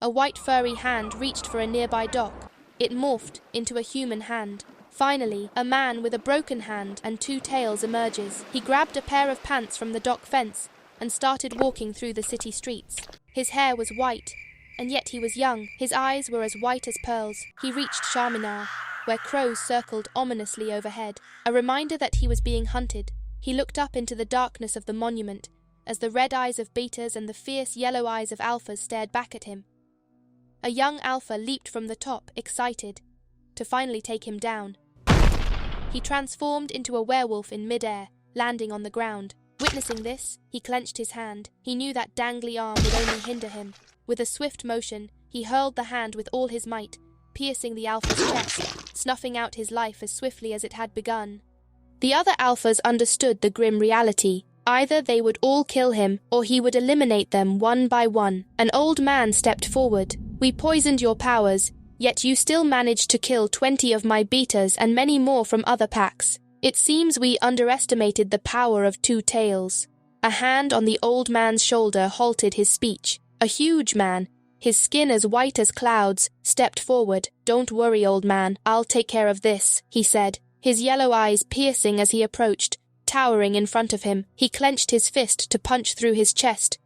A white furry hand reached for a nearby dock. It morphed into a human hand. Finally, a man with a broken hand and two tails emerges. He grabbed a pair of pants from the dock fence and started walking through the city streets. His hair was white, and yet he was young. His eyes were as white as pearls. He reached Charminar, where crows circled ominously overhead, a reminder that he was being hunted. He looked up into the darkness of the monument as the red eyes of betas and the fierce yellow eyes of alphas stared back at him. A young alpha leaped from the top, excited, to finally take him down. He transformed into a werewolf in midair, landing on the ground. Witnessing this, he clenched his hand. He knew that dangly arm would only hinder him. With a swift motion, he hurled the hand with all his might, piercing the alpha's chest, snuffing out his life as swiftly as it had begun. The other alphas understood the grim reality. Either they would all kill him, or he would eliminate them one by one. An old man stepped forward. "We poisoned your powers, yet you still managed to kill 20 of my betas and many more from other packs. It seems we underestimated the power of two tails." A hand on the old man's shoulder halted his speech. A huge man, his skin as white as clouds, stepped forward. "Don't worry, old man, I'll take care of this," he said, his yellow eyes piercing as he approached, towering in front of him. He clenched his fist to punch through his chest.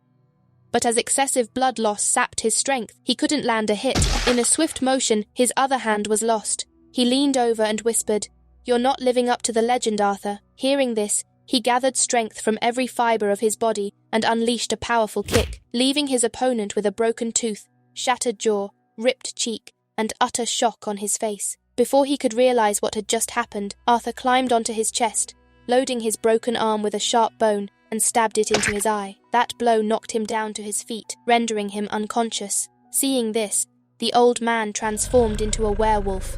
But as excessive blood loss sapped his strength, he couldn't land a hit. In a swift motion, his other hand was lost. He leaned over and whispered, "You're not living up to the legend, Arthur." Hearing this, he gathered strength from every fiber of his body and unleashed a powerful kick, leaving his opponent with a broken tooth, shattered jaw, ripped cheek, and utter shock on his face. Before he could realize what had just happened, Arthur climbed onto his chest, loading his broken arm with a sharp bone, and stabbed it into his eye. That blow knocked him down to his feet, rendering him unconscious. Seeing this, the old man transformed into a werewolf.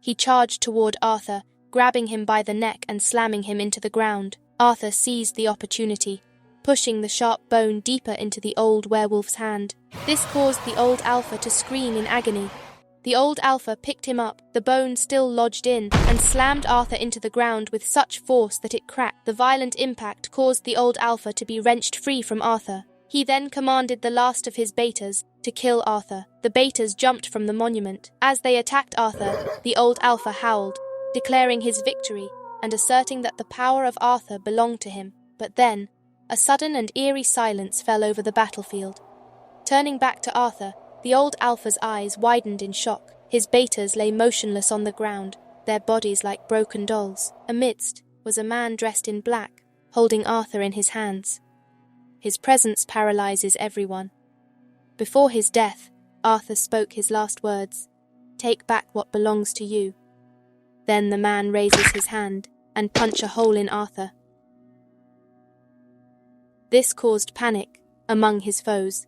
He charged toward Arthur, grabbing him by the neck and slamming him into the ground. Arthur seized the opportunity, pushing the sharp bone deeper into the old werewolf's hand. This caused the old alpha to scream in agony. The old alpha picked him up, the bone still lodged in, and slammed Arthur into the ground with such force that it cracked. The violent impact caused the old alpha to be wrenched free from Arthur. He then commanded the last of his betas to kill Arthur. The betas jumped from the monument. As they attacked Arthur, the old alpha howled, declaring his victory and asserting that the power of Arthur belonged to him. But then, a sudden and eerie silence fell over the battlefield. Turning back to Arthur, the old alpha's eyes widened in shock. His betas lay motionless on the ground, their bodies like broken dolls. Amidst was a man dressed in black, holding Arthur in his hands. His presence paralyzes everyone. Before his death, Arthur spoke his last words, "Take back what belongs to you." Then the man raises his hand and punches a hole in Arthur. This caused panic among his foes.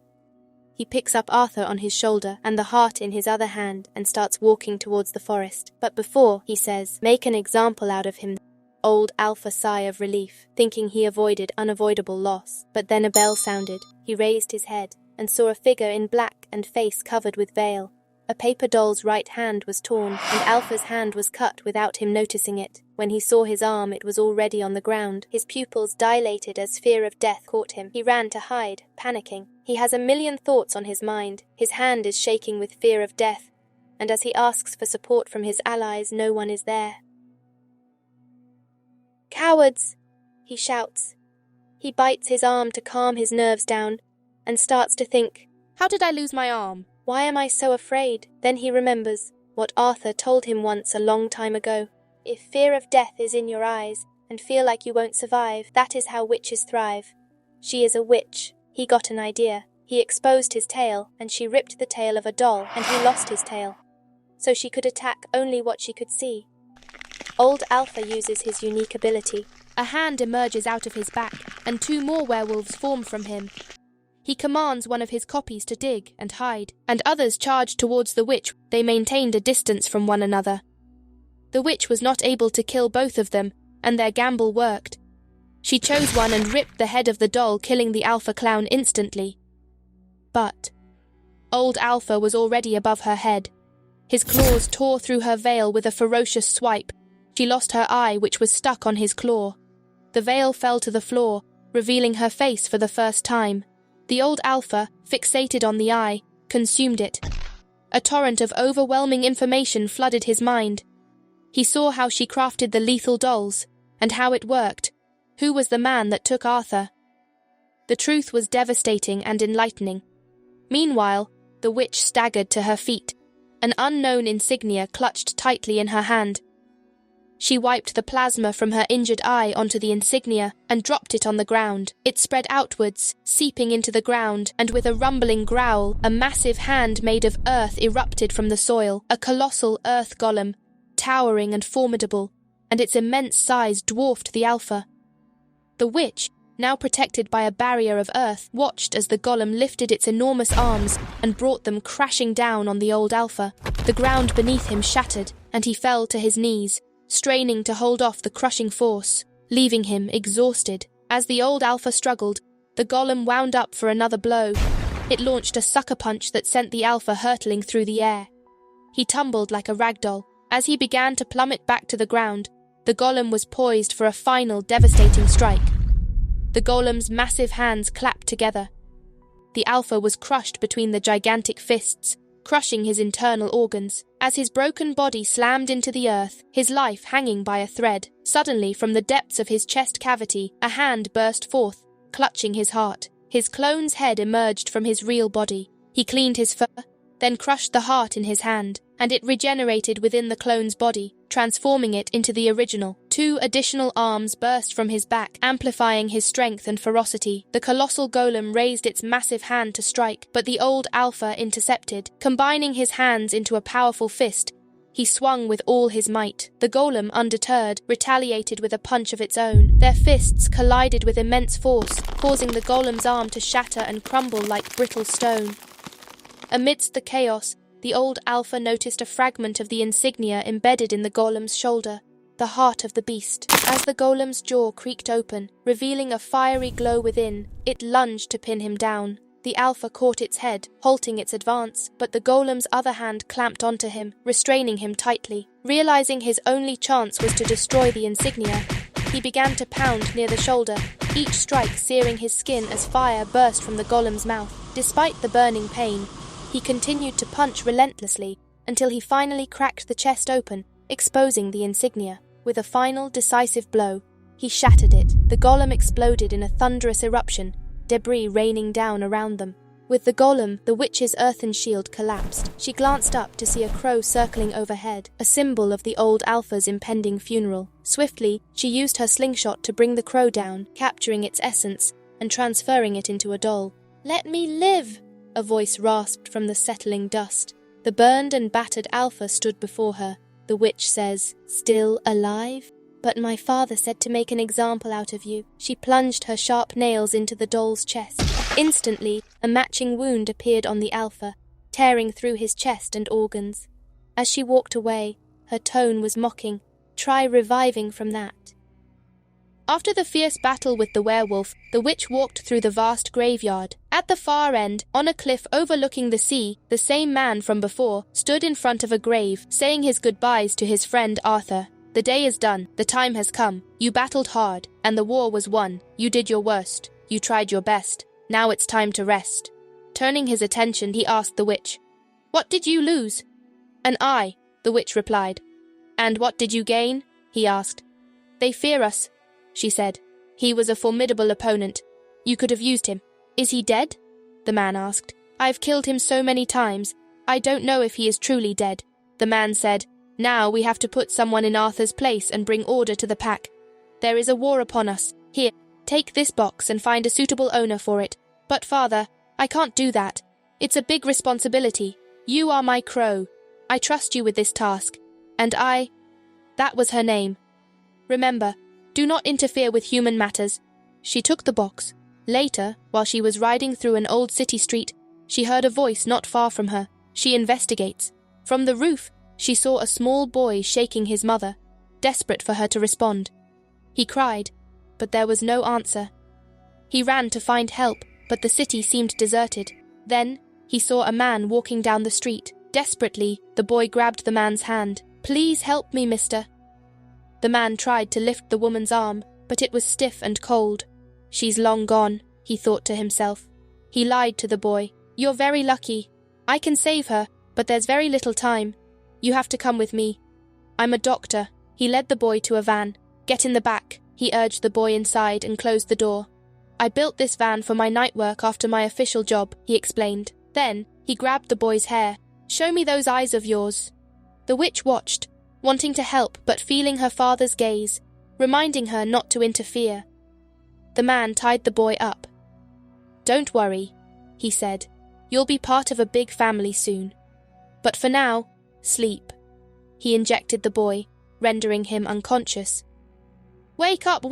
He picks up Arthur on his shoulder and the heart in his other hand and starts walking towards the forest. But before, he says, "Make an example out of him." Old Alpha sigh of relief, thinking he avoided unavoidable loss. But then a bell sounded. He raised his head and saw a figure in black and face covered with veil. A paper doll's right hand was torn, and Alpha's hand was cut without him noticing it. When he saw his arm, it was already on the ground. His pupils dilated as fear of death caught him. He ran to hide, panicking. He has a million thoughts on his mind. His hand is shaking with fear of death, and as he asks for support from his allies, no one is there. "Cowards!" he shouts. He bites his arm to calm his nerves down, and starts to think, "How did I lose my arm? Why am I so afraid?" Then he remembers what Arthur told him once a long time ago. If fear of death is in your eyes, and feel like you won't survive, that is how witches thrive. She is a witch. He got an idea. He exposed his tail, and she ripped the tail of a doll, and he lost his tail. So she could attack only what she could see. Old Alpha uses his unique ability. A hand emerges out of his back, and 2 more werewolves form from him. He commands one of his copies to dig and hide, and others charge towards the witch. They maintained a distance from one another. The witch was not able to kill both of them, and their gamble worked. She chose one and ripped the head of the doll, killing the Alpha clown instantly. But Old Alpha was already above her head. His claws tore through her veil with a ferocious swipe. She lost her eye, which was stuck on his claw. The veil fell to the floor, revealing her face for the first time. The old Alpha, fixated on the eye, consumed it. A torrent of overwhelming information flooded his mind. He saw how she crafted the lethal dolls, and how it worked. Who was the man that took Arthur? The truth was devastating and enlightening. Meanwhile, the witch staggered to her feet, an unknown insignia clutched tightly in her hand. She wiped the plasma from her injured eye onto the insignia and dropped it on the ground. It spread outwards, seeping into the ground, and with a rumbling growl, a massive hand made of earth erupted from the soil, a colossal Earth Golem, towering and formidable, and its immense size dwarfed the Alpha. The witch, now protected by a barrier of earth, watched as the golem lifted its enormous arms and brought them crashing down on the old Alpha. The ground beneath him shattered, and he fell to his knees, straining to hold off the crushing force, leaving him exhausted. As the old Alpha struggled, the golem wound up for another blow. It launched a sucker punch that sent the Alpha hurtling through the air. He tumbled like a ragdoll. As he began to plummet back to the ground, the golem was poised for a final devastating strike. The golem's massive hands clapped together. The Alpha was crushed between the gigantic fists, crushing his internal organs. As his broken body slammed into the earth, his life hanging by a thread, suddenly from the depths of his chest cavity, a hand burst forth, clutching his heart. His clone's head emerged from his real body. He cleaned his fur, then crushed the heart in his hand, and it regenerated within the clone's body, transforming it into the original. 2 additional arms burst from his back, amplifying his strength and ferocity. The colossal golem raised its massive hand to strike, but the old Alpha intercepted. Combining his hands into a powerful fist, he swung with all his might. The golem, undeterred, retaliated with a punch of its own. Their fists collided with immense force, causing the golem's arm to shatter and crumble like brittle stone. Amidst the chaos, the old Alpha noticed a fragment of the insignia embedded in the golem's shoulder, the heart of the beast. As the golem's jaw creaked open, revealing a fiery glow within, it lunged to pin him down. The Alpha caught its head, halting its advance, but the golem's other hand clamped onto him, restraining him tightly. Realizing his only chance was to destroy the insignia, he began to pound near the shoulder, each strike searing his skin as fire burst from the golem's mouth. Despite the burning pain, he continued to punch relentlessly until he finally cracked the chest open, exposing the insignia. With a final, decisive blow, he shattered it. The golem exploded in a thunderous eruption, debris raining down around them. With the golem, the witch's earthen shield collapsed. She glanced up to see a crow circling overhead, a symbol of the old Alpha's impending funeral. Swiftly, she used her slingshot to bring the crow down, capturing its essence and transferring it into a doll. "Let me live!" a voice rasped from the settling dust. The burned and battered Alpha stood before her. The witch says, "Still alive? But my father said to make an example out of you." She plunged her sharp nails into the doll's chest. Instantly, a matching wound appeared on the Alpha, tearing through his chest and organs. As she walked away, her tone was mocking. "Try reviving from that." After the fierce battle with the werewolf, the witch walked through the vast graveyard. At the far end, on a cliff overlooking the sea, the same man from before stood in front of a grave, saying his goodbyes to his friend Arthur. "The day is done. The time has come. You battled hard, and the war was won. You did your worst. You tried your best. Now it's time to rest." Turning his attention, he asked the witch, "What did you lose?" "An eye," the witch replied. "And what did you gain?" he asked. "They fear us," she said. "He was a formidable opponent. You could have used him." "Is he dead?" the man asked. "I've killed him so many times. I don't know if he is truly dead." The man said, "Now we have to put someone in Arthur's place and bring order to the pack. There is a war upon us. Here, take this box and find a suitable owner for it." "But father, I can't do that. It's a big responsibility. You are my crow. I trust you with this task. And I..." That was her name. "Remember, do not interfere with human matters." She took the box. Later, while she was riding through an old city street, she heard a voice not far from her. She investigates. From the roof, she saw a small boy shaking his mother, desperate for her to respond. He cried, but there was no answer. He ran to find help, but the city seemed deserted. Then, he saw a man walking down the street. Desperately, the boy grabbed the man's hand. "Please help me, mister." The man tried to lift the woman's arm, but it was stiff and cold. "She's long gone," he thought to himself. He lied to the boy. "You're very lucky. I can save her, but there's very little time. You have to come with me. I'm a doctor. He led the boy to a van. Get in the back, he urged the boy inside and closed the door. I built this van for my night work after my official job, he explained. Then, he grabbed the boy's hair. Show me those eyes of yours. The witch watched, wanting to help but feeling her father's gaze, reminding her not to interfere. The man tied the boy up. Don't worry, he said. You'll be part of a big family soon. But for now, sleep. He injected the boy, rendering him unconscious. Wake up,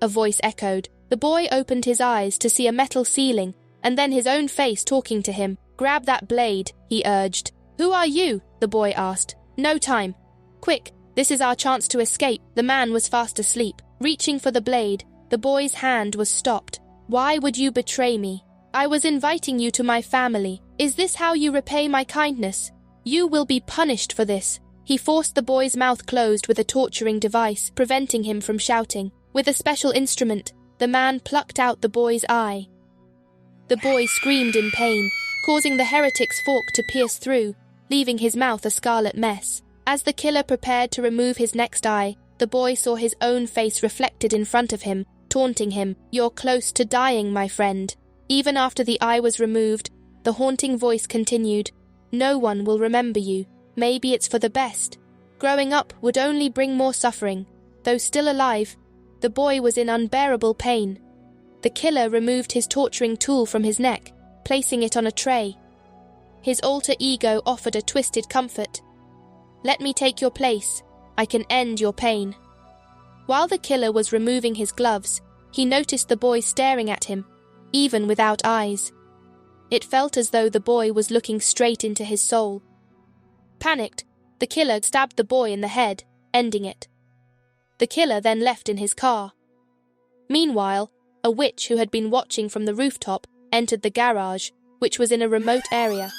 a voice echoed. The boy opened his eyes to see a metal ceiling, and then his own face talking to him. Grab that blade, he urged. Who are you? The boy asked. No time. Quick, this is our chance to escape. The man was fast asleep. Reaching for the blade, the boy's hand was stopped. Why would you betray me? I was inviting you to my family. Is this how you repay my kindness? You will be punished for this. He forced the boy's mouth closed with a torturing device, preventing him from shouting. With a special instrument, the man plucked out the boy's eye. The boy screamed in pain, causing the heretic's fork to pierce through, leaving his mouth a scarlet mess. As the killer prepared to remove his next eye, the boy saw his own face reflected in front of him, taunting him. You're close to dying, my friend. Even after the eye was removed, the haunting voice continued. No one will remember you. Maybe it's for the best. Growing up would only bring more suffering. Though still alive, the boy was in unbearable pain. The killer removed his torturing tool from his neck, placing it on a tray. His alter ego offered a twisted comfort. Let me take your place. I can end your pain. While the killer was removing his gloves, he noticed the boy staring at him, even without eyes. It felt as though the boy was looking straight into his soul. Panicked, the killer stabbed the boy in the head, ending it. The killer then left in his car. Meanwhile, a witch who had been watching from the rooftop entered the garage, which was in a remote area.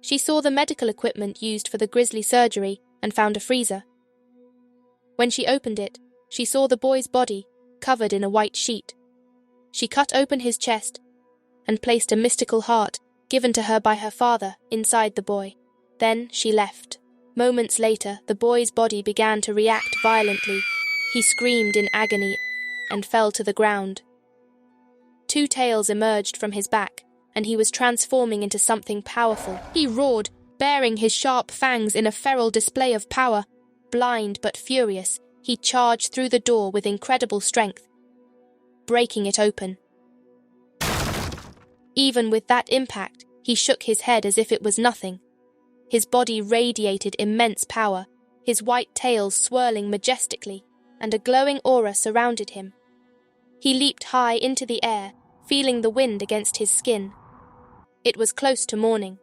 She saw the medical equipment used for the grisly surgery and found a freezer. When she opened it, she saw the boy's body, covered in a white sheet. She cut open his chest and placed a mystical heart, given to her by her father, inside the boy. Then she left. Moments later, the boy's body began to react violently. He screamed in agony and fell to the ground. Two tails emerged from his back, and he was transforming into something powerful. He roared, baring his sharp fangs in a feral display of power. Blind but furious, he charged through the door with incredible strength, breaking it open. Even with that impact, he shook his head as if it was nothing. His body radiated immense power, his white tail swirling majestically, and a glowing aura surrounded him. He leaped high into the air, feeling the wind against his skin. It was close to morning.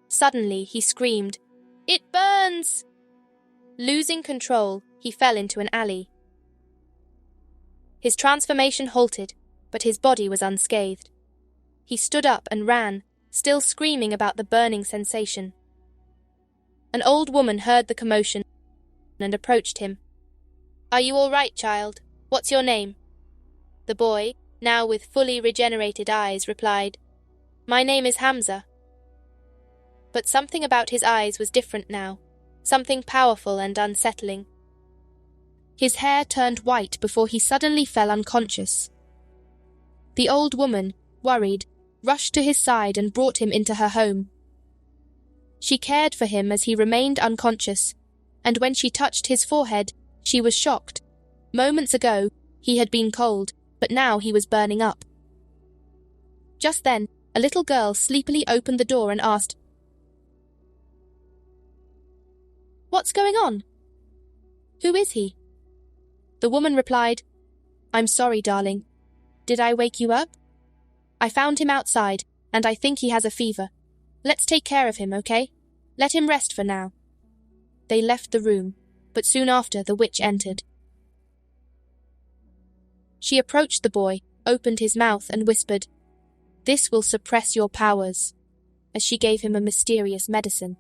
Suddenly, he screamed, "It burns!" Losing control, he fell into an alley. His transformation halted, but his body was unscathed. He stood up and ran, still screaming about the burning sensation. An old woman heard the commotion and approached him. "Are you all right, child? What's your name?" The boy, now with fully regenerated eyes, replied, "My name is Hamza." But something about his eyes was different now, something powerful and unsettling. His hair turned white before he suddenly fell unconscious. The old woman, worried, rushed to his side and brought him into her home. She cared for him as he remained unconscious, and when she touched his forehead, she was shocked. Moments ago, he had been cold, but now he was burning up. Just then, a little girl sleepily opened the door and asked, "What's going on? Who is he?" The woman replied, "I'm sorry, darling. Did I wake you up? I found him outside, and I think he has a fever. Let's take care of him, okay? Let him rest for now." They left the room, but soon after the witch entered. She approached the boy, opened his mouth and whispered, "This will suppress your powers," as she gave him a mysterious medicine.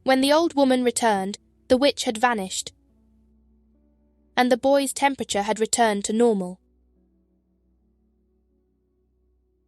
When the old woman returned, the witch had vanished, and the boy's temperature had returned to normal.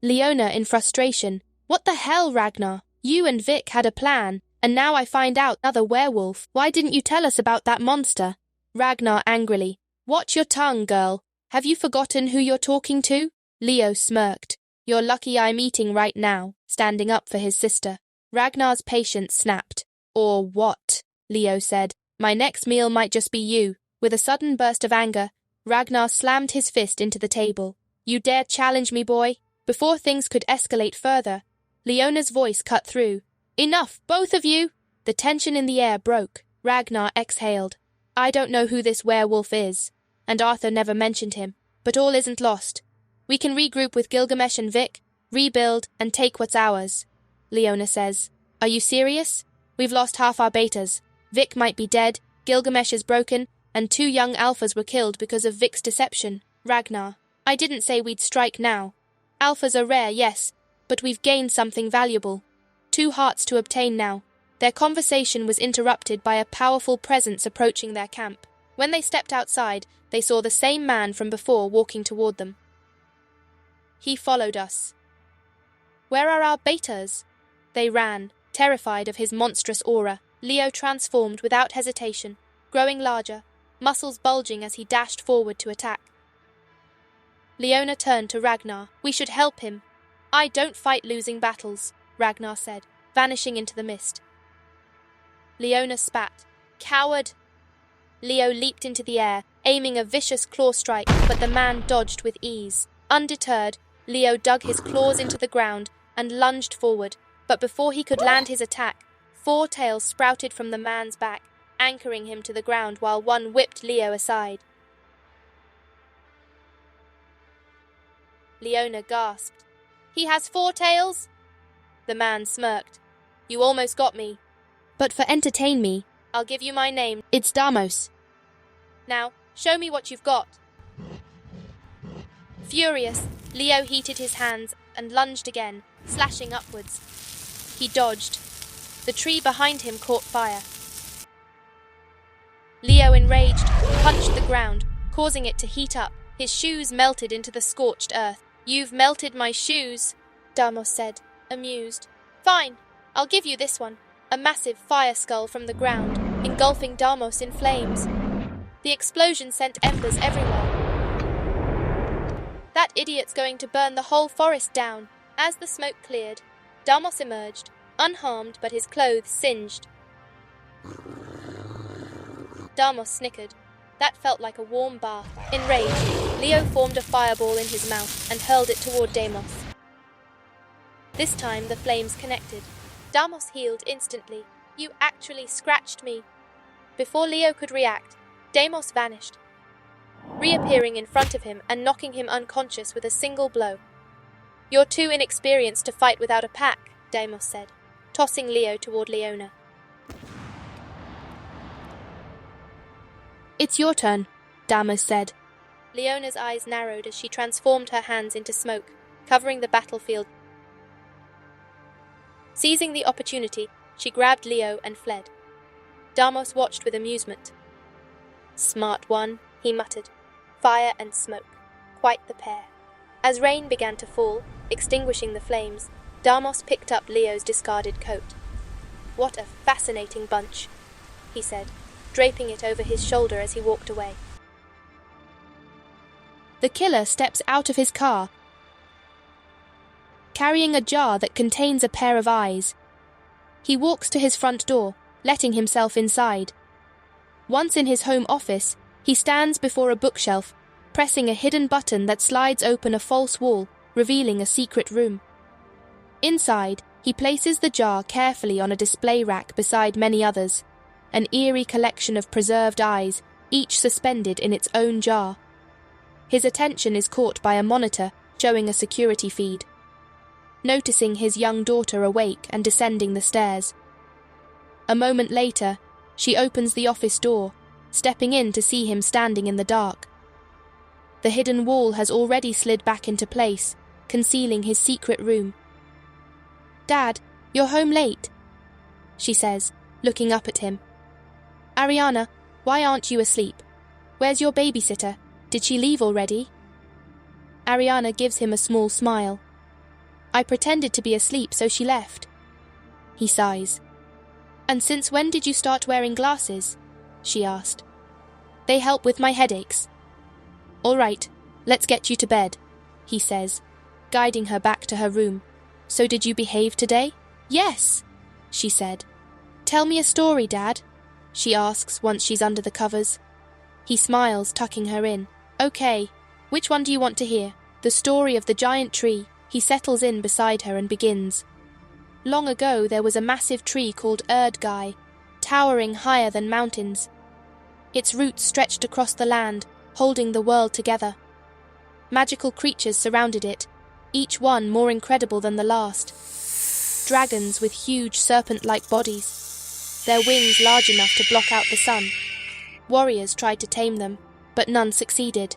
Leona in frustration. What the hell, Ragnar? You and Vic had a plan, and now I find out another werewolf. Why didn't you tell us about that monster? Ragnar angrily. Watch your tongue, girl. Have you forgotten who you're talking to? Leo smirked. You're lucky I'm eating right now, standing up for his sister. Ragnar's patience snapped. Or what? Leo said. My next meal might just be you. With a sudden burst of anger, Ragnar slammed his fist into the table. You dare challenge me, boy? Before things could escalate further, Leona's voice cut through. Enough, both of you! The tension in the air broke. Ragnar exhaled. I don't know who this werewolf is, and Arthur never mentioned him, but all isn't lost. We can regroup with Gilgamesh and Vic, rebuild, and take what's ours. Leona says. Are you serious? We've lost half our betas. Vic might be dead, Gilgamesh is broken, and 2 young alphas were killed because of Vic's deception. Ragnar. I didn't say we'd strike now. Alphas are rare, yes, but we've gained something valuable. 2 hearts to obtain now. Their conversation was interrupted by a powerful presence approaching their camp. When they stepped outside, they saw the same man from before walking toward them. He followed us. Where are our betas? They ran, terrified of his monstrous aura. Leo transformed without hesitation, growing larger, muscles bulging as he dashed forward to attack. Leona turned to Ragnar. We should help him. I don't fight losing battles, Ragnar said, vanishing into the mist. Leona spat. Coward! Leo leaped into the air, aiming a vicious claw strike, but the man dodged with ease. Undeterred, Leo dug his claws into the ground and lunged forward, but before he could land his attack, 4 tails sprouted from the man's back, anchoring him to the ground while one whipped Leo aside. Leona gasped. He has 4 tails? The man smirked. You almost got me. But for entertain me, I'll give you my name. It's Damos. Now, show me what you've got. Furious, Leo heated his hands and lunged again, slashing upwards. He dodged. The tree behind him caught fire. Leo, enraged, punched the ground, causing it to heat up. His shoes melted into the scorched earth. You've melted my shoes, Damos said, amused. Fine, I'll give you this one. A massive fire skull from the ground, engulfing Damos in flames. The explosion sent embers everywhere. That idiot's going to burn the whole forest down. As the smoke cleared, Damos emerged, unharmed but his clothes singed. Damos snickered. That felt like a warm bath. Enraged, Leo formed a fireball in his mouth and hurled it toward Damos. This time the flames connected. Damos healed instantly. You actually scratched me. Before Leo could react, Damos vanished, reappearing in front of him and knocking him unconscious with a single blow. You're too inexperienced to fight without a pack, Damos said, tossing Leo toward Leona. It's your turn, Damos said. Leona's eyes narrowed as she transformed her hands into smoke, covering the battlefield. Seizing the opportunity, she grabbed Leo and fled. Damos watched with amusement. Smart one, he muttered. Fire and smoke. Quite the pair. As rain began to fall, extinguishing the flames, Damos picked up Leo's discarded coat. What a fascinating bunch, he said, draping it over his shoulder as he walked away. The killer steps out of his car, carrying a jar that contains a pair of eyes. He walks to his front door, letting himself inside. Once in his home office, he stands before a bookshelf, pressing a hidden button that slides open a false wall, revealing a secret room. Inside, he places the jar carefully on a display rack beside many others, an eerie collection of preserved eyes, each suspended in its own jar. His attention is caught by a monitor showing a security feed. Noticing his young daughter awake and descending the stairs. A moment later, she opens the office door, stepping in to see him standing in the dark. The hidden wall has already slid back into place, concealing his secret room. Dad, you're home late, she says, looking up at him. Ariana, why aren't you asleep? Where's your babysitter? Did she leave already? Ariana gives him a small smile. I pretended to be asleep, so she left. He sighs. And since when did you start wearing glasses? She asked. They help with my headaches. All right, let's get you to bed, he says, guiding her back to her room. So did you behave today? Yes, she said. Tell me a story, Dad, she asks once she's under the covers. He smiles, tucking her in. Okay, which one do you want to hear? The story of the giant tree. He settles in beside her and begins. Long ago there was a massive tree called Earth Golem, towering higher than mountains. Its roots stretched across the land, holding the world together. Magical creatures surrounded it, each one more incredible than the last. Dragons with huge serpent-like bodies, their wings large enough to block out the sun. Warriors tried to tame them, but none succeeded.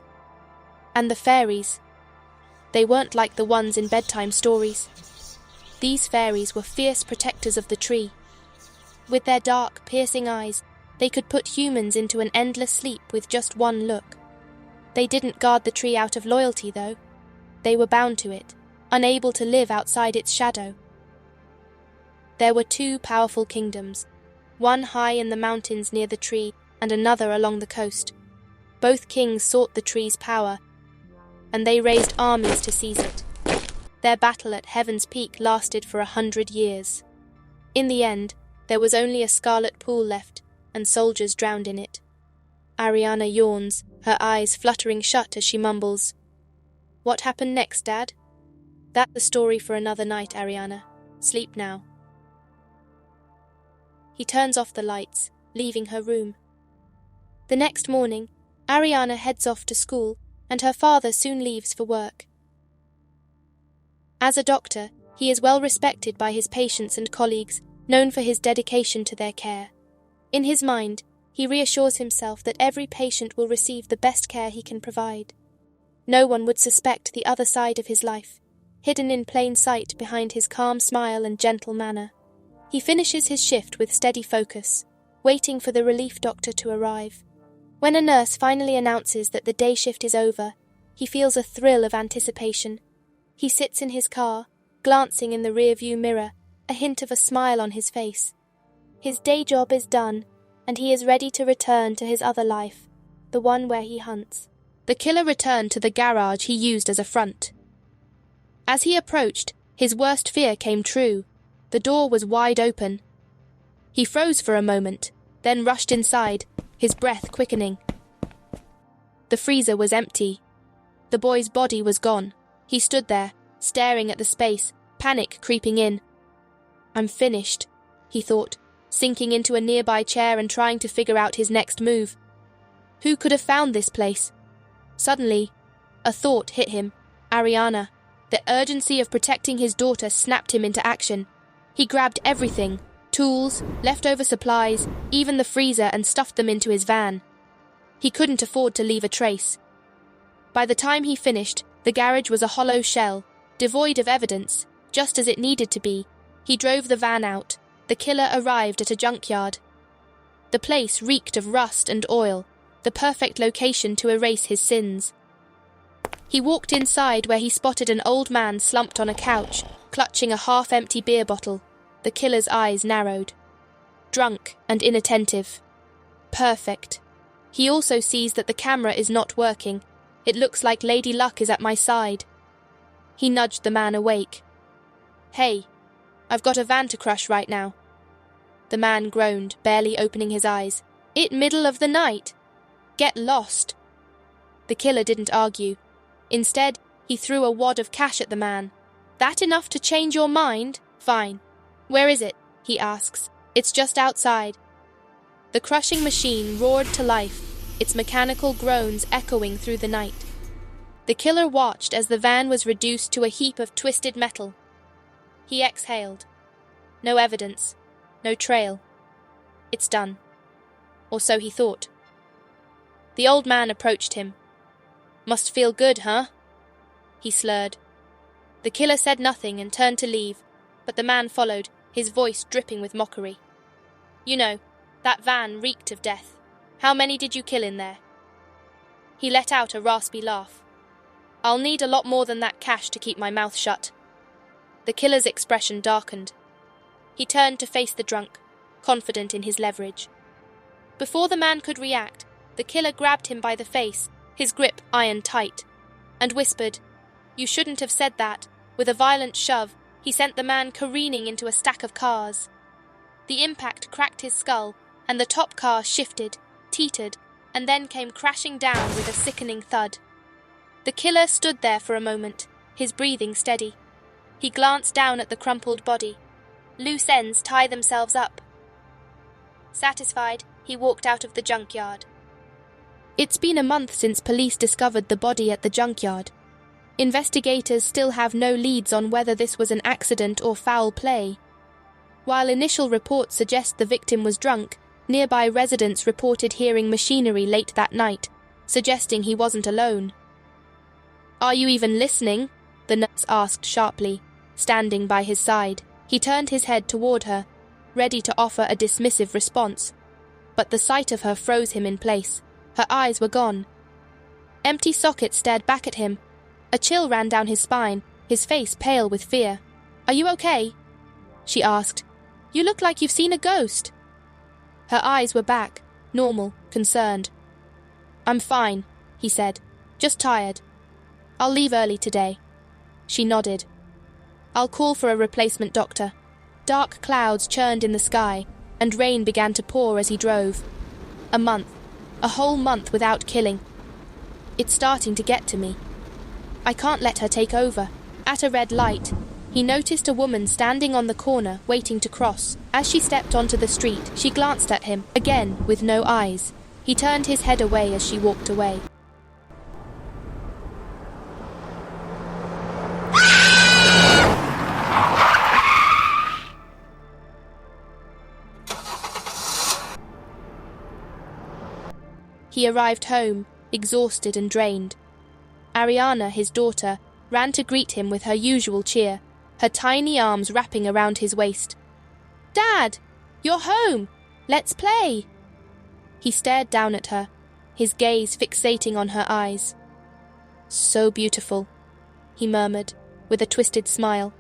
And the fairies. They weren't like the ones in bedtime stories. These fairies were fierce protectors of the tree. With their dark, piercing eyes, they could put humans into an endless sleep with just one look. They didn't guard the tree out of loyalty, though. They were bound to it, unable to live outside its shadow. There were two powerful kingdoms, one high in the mountains near the tree and another along the coast. Both kings sought the tree's power, and they raised armies to seize it. Their battle at Heaven's Peak lasted for 100 years. In the end, there was only a scarlet pool left, and soldiers drowned in it. Ariana yawns, her eyes fluttering shut as she mumbles, What happened next, Dad? That's the story for another night, Ariana. Sleep now. He turns off the lights, leaving her room. The next morning, Ariana heads off to school, and her father soon leaves for work. As a doctor, he is well respected by his patients and colleagues, known for his dedication to their care. In his mind, he reassures himself that every patient will receive the best care he can provide. No one would suspect the other side of his life, hidden in plain sight behind his calm smile and gentle manner. He finishes his shift with steady focus, waiting for the relief doctor to arrive. When a nurse finally announces that the day shift is over, he feels a thrill of anticipation. He sits in his car, glancing in the rearview mirror, a hint of a smile on his face. His day job is done, and he is ready to return to his other life, the one where he hunts. The killer returned to the garage he used as a front. As he approached, his worst fear came true. The door was wide open. He froze for a moment, then rushed inside, his breath quickening. The freezer was empty. The boy's body was gone. He stood there, staring at the space, panic creeping in. I'm finished, he thought, sinking into a nearby chair and trying to figure out his next move. Who could have found this place? Suddenly, a thought hit him. Ariana. The urgency of protecting his daughter snapped him into action. He grabbed everything, tools, leftover supplies, even the freezer, and stuffed them into his van. He couldn't afford to leave a trace. By the time he finished, the garage was a hollow shell, devoid of evidence, just as it needed to be. He drove the van out. The killer arrived at a junkyard. The place reeked of rust and oil, the perfect location to erase his sins. He walked inside, where he spotted an old man slumped on a couch, clutching a half-empty beer bottle. The killer's eyes narrowed. Drunk and inattentive. Perfect. He also sees that the camera is not working. It looks like Lady Luck is at my side. He nudged the man awake. Hey, I've got a van to crush right now. The man groaned, barely opening his eyes. It middle of the night. Get lost. The killer didn't argue. Instead, he threw a wad of cash at the man. That enough to change your mind? Fine. Where is it? He asks. It's just outside. The crushing machine roared to life, its mechanical groans echoing through the night. The killer watched as the van was reduced to a heap of twisted metal. He exhaled. No evidence. No trail. It's done. Or so he thought. The old man approached him. Must feel good, huh? He slurred. The killer said nothing and turned to leave, but the man followed, his voice dripping with mockery. You know, that van reeked of death. How many did you kill in there? He let out a raspy laugh. I'll need a lot more than that cash to keep my mouth shut. The killer's expression darkened. He turned to face the drunk, confident in his leverage. Before the man could react, the killer grabbed him by the face, his grip iron tight, and whispered, "You shouldn't have said that." With a violent shove, he sent the man careening into a stack of cars. The impact cracked his skull, and the top car shifted, teetered, and then came crashing down with a sickening thud. The killer stood there for a moment, his breathing steady. He glanced down at the crumpled body. Loose ends tie themselves up. Satisfied, he walked out of the junkyard. It's been a month since police discovered the body at the junkyard. Investigators still have no leads on whether this was an accident or foul play. While initial reports suggest the victim was drunk, nearby residents reported hearing machinery late that night, suggesting he wasn't alone. "Are you even listening?" the nurse asked sharply, standing by his side. He turned his head toward her, ready to offer a dismissive response, but the sight of her froze him in place. Her eyes were gone. Empty sockets stared back at him. A chill ran down his spine, his face pale with fear. "Are you okay?" she asked. "You look like you've seen a ghost." Her eyes were back, normal, concerned. "I'm fine," he said. "Just tired. I'll leave early today." She nodded. "I'll call for a replacement doctor." Dark clouds churned in the sky, and rain began to pour as he drove. A month. A whole month without killing. It's starting to get to me. I can't let her take over. At a red light, he noticed a woman standing on the corner, waiting to cross. As she stepped onto the street, she glanced at him, again with no eyes. He turned his head away as she walked away. He arrived home, exhausted and drained. Ariana, his daughter, ran to greet him with her usual cheer, her tiny arms wrapping around his waist. "Dad, you're home! Let's play!" He stared down at her, his gaze fixating on her eyes. "So beautiful," he murmured, with a twisted smile.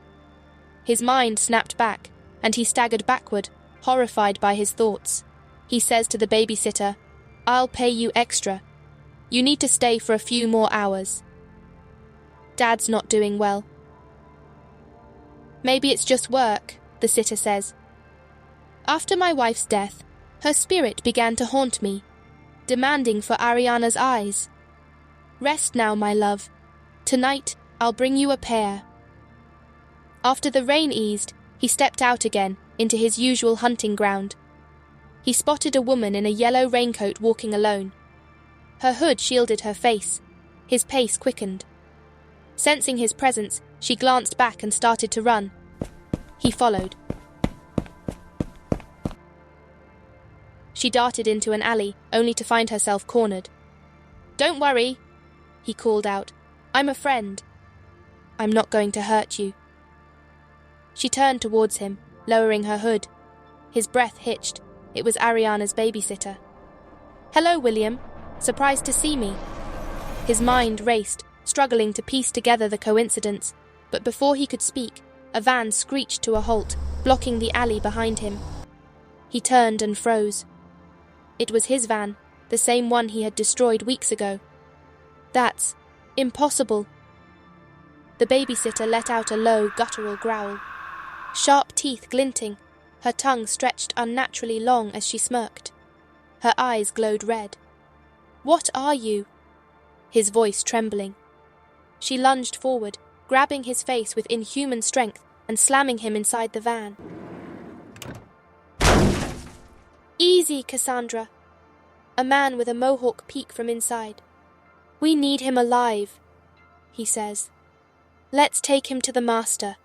His mind snapped back, and he staggered backward, horrified by his thoughts. He says to the babysitter, "I'll pay you extra. You need to stay for a few more hours." Dad's not doing well. "Maybe it's just work," the sitter says. "After my wife's death, her spirit began to haunt me, demanding for Ariana's eyes. Rest now, my love. Tonight, I'll bring you a pair." After the rain eased, he stepped out again into his usual hunting ground. He spotted a woman in a yellow raincoat walking alone. Her hood shielded her face. His pace quickened. Sensing his presence, she glanced back and started to run. He followed. She darted into an alley, only to find herself cornered. "Don't worry," he called out. "I'm a friend. I'm not going to hurt you." She turned towards him, lowering her hood. His breath hitched. It was Ariana's babysitter. "Hello, William. Surprised to see me." His mind raced, struggling to piece together the coincidence, but before he could speak, a van screeched to a halt, blocking the alley behind him. He turned and froze. It was his van, the same one he had destroyed weeks ago. "That's impossible." The babysitter let out a low, guttural growl. Sharp teeth glinting, her tongue stretched unnaturally long as she smirked. Her eyes glowed red. "What are you?" His voice trembling. She lunged forward, grabbing his face with inhuman strength and slamming him inside the van. "Easy, Cassandra." A man with a mohawk peek from inside. "We need him alive," he says. "Let's take him to the master."